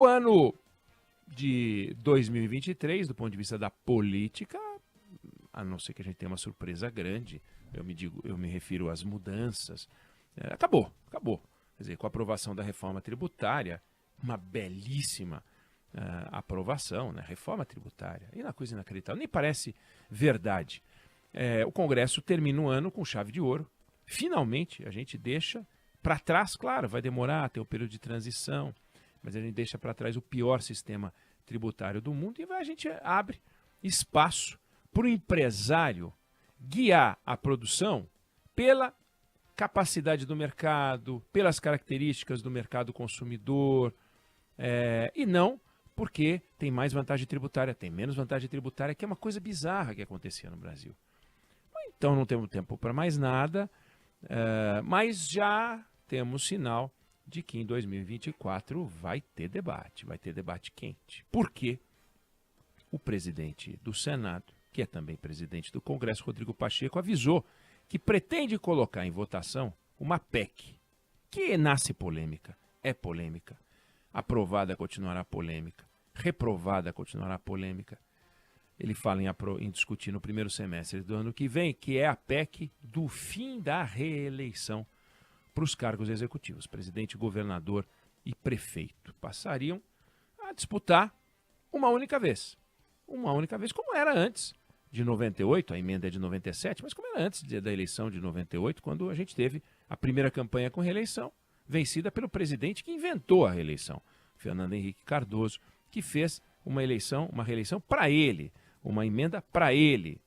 O ano de 2023, do ponto de vista da política, a não ser que a gente tenha uma surpresa grande, eu me refiro às mudanças, acabou. Quer dizer, com a aprovação da reforma tributária, uma belíssima aprovação, né? Reforma tributária, e uma coisa inacreditável, nem parece verdade. O Congresso termina o ano com chave de ouro. Finalmente, a gente deixa para trás, claro, vai demorar, tem o período de transição, mas a gente deixa para trás o pior sistema tributário do mundo e a gente abre espaço para o empresário guiar a produção pela capacidade do mercado, pelas características do mercado consumidor, e não porque tem mais vantagem tributária, tem menos vantagem tributária, que é uma coisa bizarra que acontecia no Brasil. Então não temos tempo para mais nada, mas já temos sinal de que em 2024 vai ter debate quente. Por quê? O presidente do Senado, que é também presidente do Congresso, Rodrigo Pacheco, avisou que pretende colocar em votação uma PEC, que nasce polêmica, é polêmica, aprovada continuará polêmica, reprovada continuará polêmica. Ele fala em discutir no primeiro semestre do ano que vem, que é a PEC do fim da reeleição para os cargos executivos. Presidente, governador e prefeito passariam a disputar uma única vez. Uma única vez, como era antes de 98, a emenda é de 97, mas como era antes da eleição de 98, quando a gente teve a primeira campanha com reeleição, vencida pelo presidente que inventou a reeleição, Fernando Henrique Cardoso, que fez uma reeleição para ele, uma emenda para ele.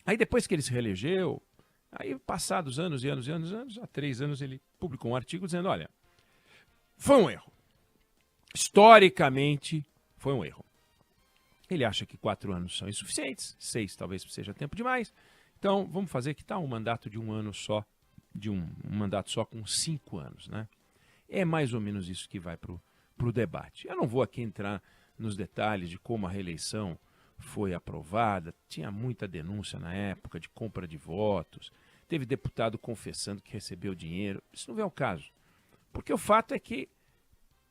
Aí depois que ele se reelegeu, aí passados anos, há 3 anos ele publicou um artigo dizendo, olha, foi um erro. Historicamente, foi um erro. Ele acha que 4 anos são insuficientes, 6 talvez seja tempo demais. Então, vamos fazer que tal um mandato de um ano só, de um mandato só com 5 anos, né? É mais ou menos isso que vai para o debate. Eu não vou aqui entrar nos detalhes de como a reeleição foi aprovada, tinha muita denúncia na época de compra de votos, teve deputado confessando que recebeu dinheiro, isso não é o caso. Porque o fato é que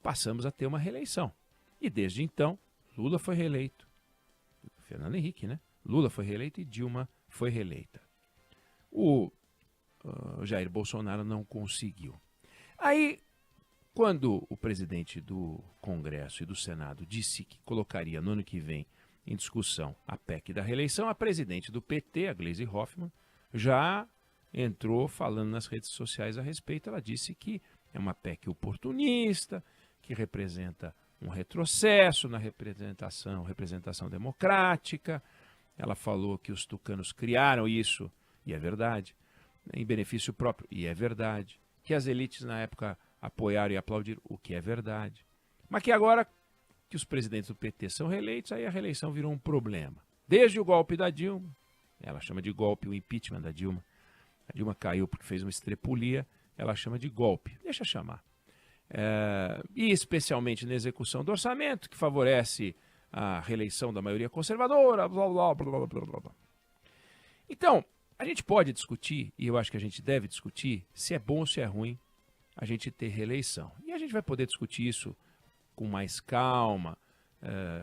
passamos a ter uma reeleição. E desde então, Lula foi reeleito. Fernando Henrique, né? Lula foi reeleito e Dilma foi reeleita. O Jair Bolsonaro não conseguiu. Aí, quando o presidente do Congresso e do Senado disse que colocaria no ano que vem em discussão a PEC da reeleição, a presidente do PT, a Gleisi Hoffmann, já entrou falando nas redes sociais a respeito. Ela disse que é uma PEC oportunista, que representa um retrocesso na representação democrática. Ela falou que os tucanos criaram isso, e é verdade, em benefício próprio, e é verdade, que as elites na época apoiaram e aplaudiram, o que é verdade, mas que agora que os presidentes do PT são reeleitos, aí a reeleição virou um problema. Desde o golpe da Dilma, ela chama de golpe o impeachment da Dilma, a Dilma caiu porque fez uma estrepulia, ela chama de golpe, deixa chamar. E especialmente na execução do orçamento, que favorece a reeleição da maioria conservadora, blá, blá, blá, blá, blá, blá. Então, a gente pode discutir, e eu acho que a gente deve discutir, se é bom ou se é ruim a gente ter reeleição. E a gente vai poder discutir isso com mais calma,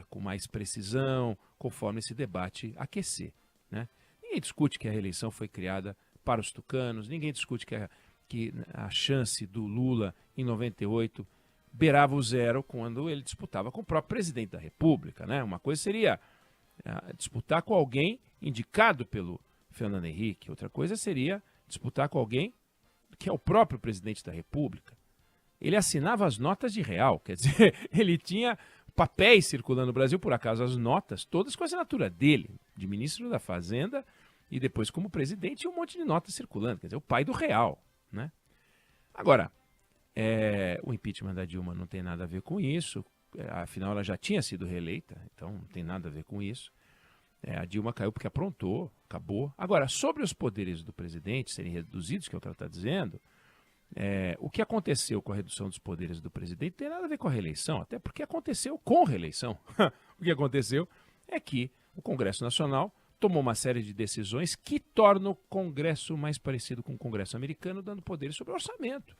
com mais precisão, conforme esse debate aquecer, né? Ninguém discute que a reeleição foi criada para os tucanos, ninguém discute que a chance do Lula em 98 beirava o zero quando ele disputava com o próprio presidente da República, né? Uma coisa seria disputar com alguém indicado pelo Fernando Henrique, outra coisa seria disputar com alguém que é o próprio presidente da República. Ele assinava as notas de real, quer dizer, ele tinha papéis circulando no Brasil, por acaso as notas, todas com a assinatura dele, de ministro da Fazenda e depois como presidente, e um monte de notas circulando, quer dizer, o pai do real, né? Agora, o impeachment da Dilma não tem nada a ver com isso, afinal ela já tinha sido reeleita, então não tem nada a ver com isso. A Dilma caiu porque aprontou, acabou. Agora, sobre os poderes do presidente serem reduzidos, que é o que ela está dizendo, o que aconteceu com a redução dos poderes do presidente não tem nada a ver com a reeleição, até porque aconteceu com reeleição. O que aconteceu é que o Congresso Nacional tomou uma série de decisões que tornam o Congresso mais parecido com o Congresso americano, dando poderes sobre o orçamento.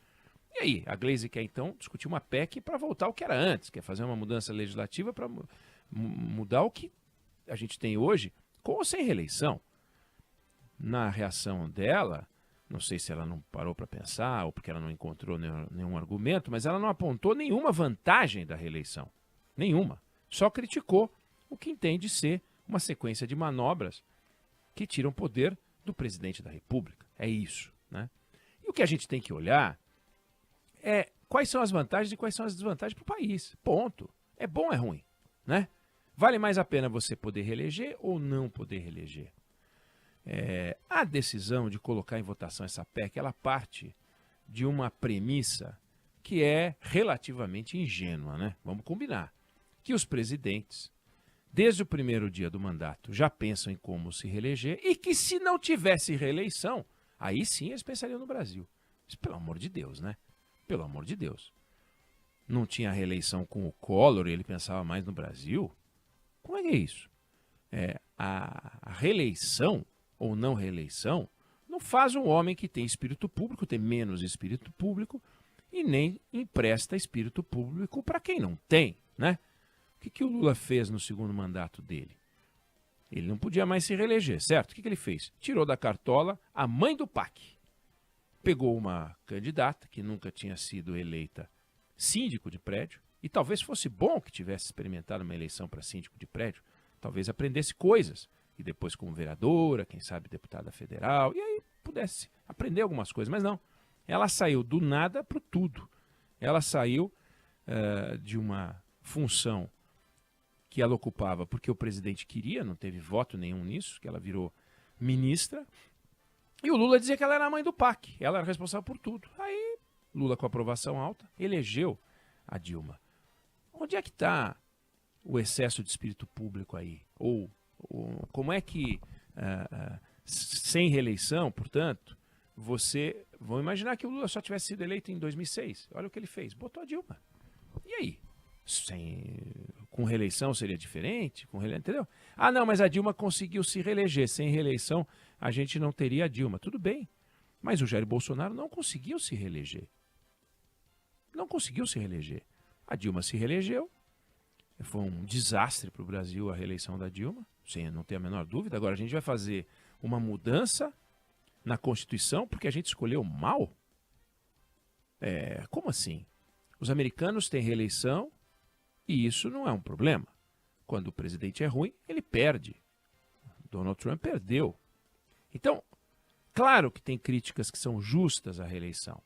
E aí, a Gleisi quer então discutir uma PEC para voltar ao que era antes, quer fazer uma mudança legislativa para mudar o que a gente tem hoje, com ou sem reeleição. Na reação dela, não sei se ela não parou para pensar ou porque ela não encontrou nenhum argumento, mas ela não apontou nenhuma vantagem da reeleição. Nenhuma. Só criticou o que entende ser uma sequência de manobras que tiram poder do presidente da República. É isso, né? E o que a gente tem que olhar é quais são as vantagens e quais são as desvantagens para o país. Ponto. É bom ou é ruim, né? Vale mais a pena você poder reeleger ou não poder reeleger? A decisão de colocar em votação essa PEC, ela parte de uma premissa que é relativamente ingênua, né? Vamos combinar. Que os presidentes, desde o primeiro dia do mandato, já pensam em como se reeleger e que se não tivesse reeleição, aí sim eles pensariam no Brasil. Mas, pelo amor de Deus, né? Pelo amor de Deus. Não tinha reeleição com o Collor e ele pensava mais no Brasil? Como é que é isso? A reeleição ou não reeleição não faz um homem que tem espírito público ter menos espírito público e nem empresta espírito público para quem não tem, né? O que o Lula fez no segundo mandato dele? Ele não podia mais se reeleger, certo? O que ele fez? Tirou da cartola a mãe do PAC. Pegou uma candidata que nunca tinha sido eleita síndico de prédio, e talvez fosse bom que tivesse experimentado uma eleição para síndico de prédio, talvez aprendesse coisas, e depois como vereadora, quem sabe deputada federal, e aí pudesse aprender algumas coisas, mas não. Ela saiu do nada para o tudo. Ela saiu de uma função que ela ocupava porque o presidente queria, não teve voto nenhum nisso, que ela virou ministra, e o Lula dizia que ela era a mãe do PAC, ela era responsável por tudo. Aí, Lula com aprovação alta, elegeu a Dilma. Onde é que está o excesso de espírito público aí? Ou como é que, sem reeleição, portanto, vão imaginar que o Lula só tivesse sido eleito em 2006. Olha o que ele fez, botou a Dilma. E aí? Com reeleição seria diferente? Entendeu? Ah, não, mas a Dilma conseguiu se reeleger. Sem reeleição, a gente não teria a Dilma. Tudo bem. Mas o Jair Bolsonaro não conseguiu se reeleger. Não conseguiu se reeleger. A Dilma se reelegeu. Foi um desastre para o Brasil a reeleição da Dilma, sem não ter a menor dúvida. Agora a gente vai fazer uma mudança na Constituição porque a gente escolheu mal? Como assim? Os americanos têm reeleição e isso não é um problema. Quando o presidente é ruim, ele perde. Donald Trump perdeu. Então, claro que tem críticas que são justas à reeleição,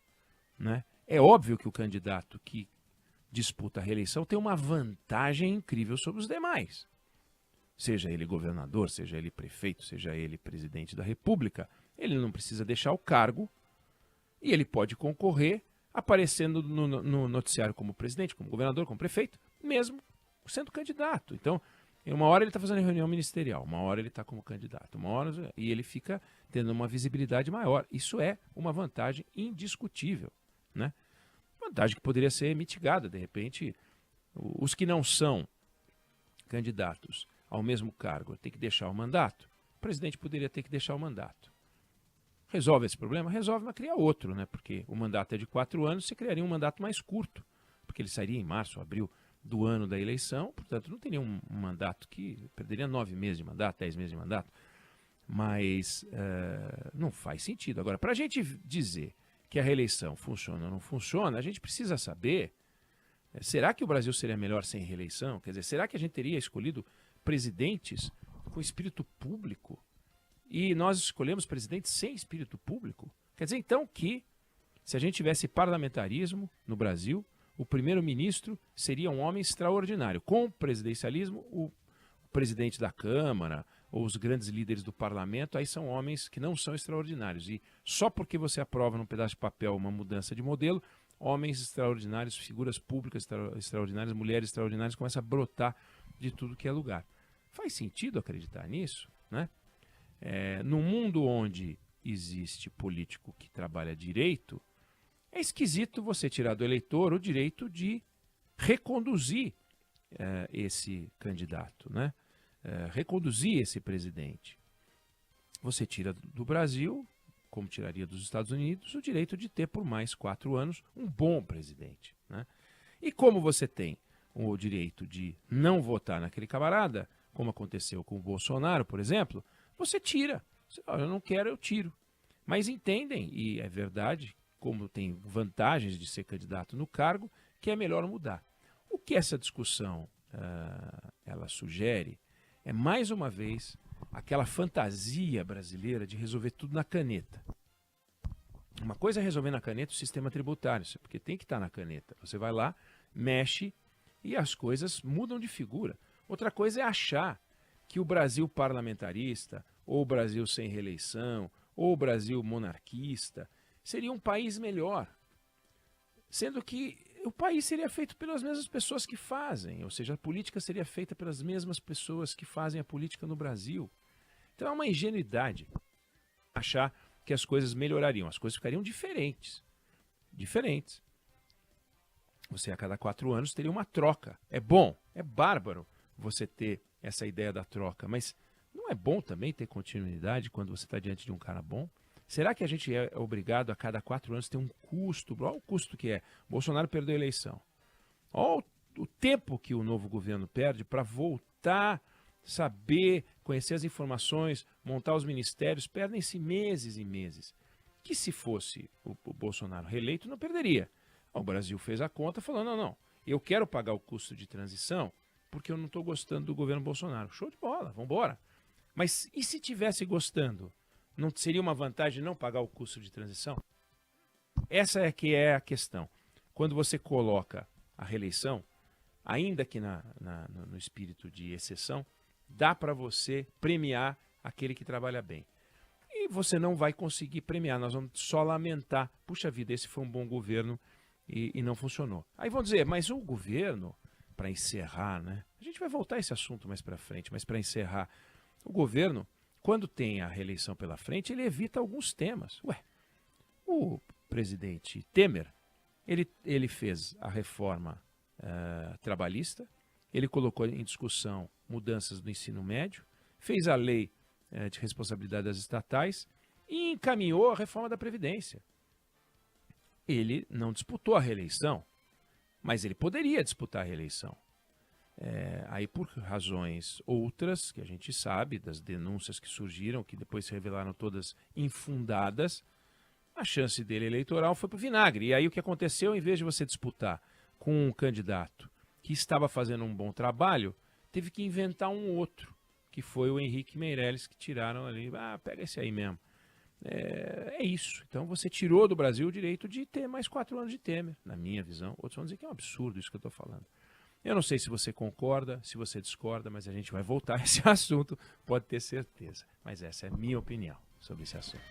né? É óbvio que o candidato que disputa a reeleição tem uma vantagem incrível sobre os demais. Seja ele governador, seja ele prefeito, seja ele presidente da República, ele não precisa deixar o cargo e ele pode concorrer aparecendo no noticiário como presidente, como governador, como prefeito, mesmo sendo candidato. Então, uma hora ele está fazendo reunião ministerial, uma hora ele está como candidato, e ele fica tendo uma visibilidade maior. Isso é uma vantagem indiscutível, né? Vantagem que poderia ser mitigada, de repente, os que não são candidatos ao mesmo cargo têm que deixar o mandato, o presidente poderia ter que deixar o mandato. Resolve esse problema? Resolve, mas cria outro, né? Porque o mandato é de 4 anos, você criaria um mandato mais curto, porque ele sairia em março, abril do ano da eleição, portanto não teria um mandato que perderia 9 meses de mandato, 10 meses de mandato, mas não faz sentido. Agora, para a gente dizer que a reeleição funciona ou não funciona, a gente precisa saber, será que o Brasil seria melhor sem reeleição? Quer dizer, será que a gente teria escolhido presidentes com espírito público e nós escolhemos presidentes sem espírito público? Quer dizer, então, que se a gente tivesse parlamentarismo no Brasil, o primeiro-ministro seria um homem extraordinário. Com o presidencialismo, o presidente da Câmara ou os grandes líderes do parlamento, aí são homens que não são extraordinários. E só porque você aprova num pedaço de papel uma mudança de modelo, homens extraordinários, figuras públicas extraordinárias, mulheres extraordinárias começam a brotar de tudo que é lugar. Faz sentido acreditar nisso, né? No mundo onde existe político que trabalha direito, é esquisito você tirar do eleitor o direito de reconduzir esse candidato, né? Reconduzir esse presidente. Você tira do Brasil, como tiraria dos Estados Unidos, o direito de ter por mais 4 anos um bom presidente, né? E como você tem o direito de não votar naquele camarada, como aconteceu com o Bolsonaro, por exemplo, você tira. Você fala, eu não quero, eu tiro. Mas entendem, e é verdade, como tem vantagens de ser candidato no cargo, que é melhor mudar. O que essa discussão ela sugere é, mais uma vez, aquela fantasia brasileira de resolver tudo na caneta. Uma coisa é resolver na caneta o sistema tributário, porque tem que estar na caneta. Você vai lá, mexe e as coisas mudam de figura. Outra coisa é achar que o Brasil parlamentarista, ou o Brasil sem reeleição, ou o Brasil monarquista, seria um país melhor. Sendo que o país seria feito pelas mesmas pessoas que fazem, ou seja, a política seria feita pelas mesmas pessoas que fazem a política no Brasil. Então é uma ingenuidade achar que as coisas melhorariam, as coisas ficariam diferentes. Diferentes. Você a cada 4 anos teria uma troca. É bom, é bárbaro você ter essa ideia da troca, mas não é bom também ter continuidade quando você está diante de um cara bom? Será que a gente é obrigado a cada 4 anos ter um custo? Olha o custo que é. Bolsonaro perdeu a eleição. Olha o tempo que o novo governo perde para voltar, saber, conhecer as informações, montar os ministérios. Perdem-se meses e meses. Que se fosse o Bolsonaro reeleito, não perderia. O Brasil fez a conta falando, não, eu quero pagar o custo de transição porque eu não estou gostando do governo Bolsonaro. Show de bola, vamos embora. Mas e se tivesse gostando? Não seria uma vantagem não pagar o custo de transição? Essa é que é a questão. Quando você coloca a reeleição, ainda que no espírito de exceção, dá para você premiar aquele que trabalha bem. E você não vai conseguir premiar, nós vamos só lamentar. Puxa vida, esse foi um bom governo e não funcionou. Aí vão dizer, mas o governo, para encerrar, né? A gente vai voltar a esse assunto mais para frente, mas para encerrar, o governo, quando tem a reeleição pela frente, ele evita alguns temas. Ué, o presidente Temer, ele fez a reforma trabalhista, ele colocou em discussão mudanças no ensino médio, fez a lei de responsabilidade das estatais e encaminhou a reforma da Previdência. Ele não disputou a reeleição, mas ele poderia disputar a reeleição. Aí por razões outras, que a gente sabe, das denúncias que surgiram, que depois se revelaram todas infundadas, a chance dele eleitoral foi para o vinagre. E aí o que aconteceu, em vez de você disputar com um candidato que estava fazendo um bom trabalho, teve que inventar um outro, que foi o Henrique Meirelles, que tiraram ali, pega esse aí mesmo. É isso. Então você tirou do Brasil o direito de ter mais 4 anos de Temer, na minha visão. Outros vão dizer que é um absurdo isso que eu estou falando. Eu não sei se você concorda, se você discorda, mas a gente vai voltar a esse assunto, pode ter certeza. Mas essa é a minha opinião sobre esse assunto.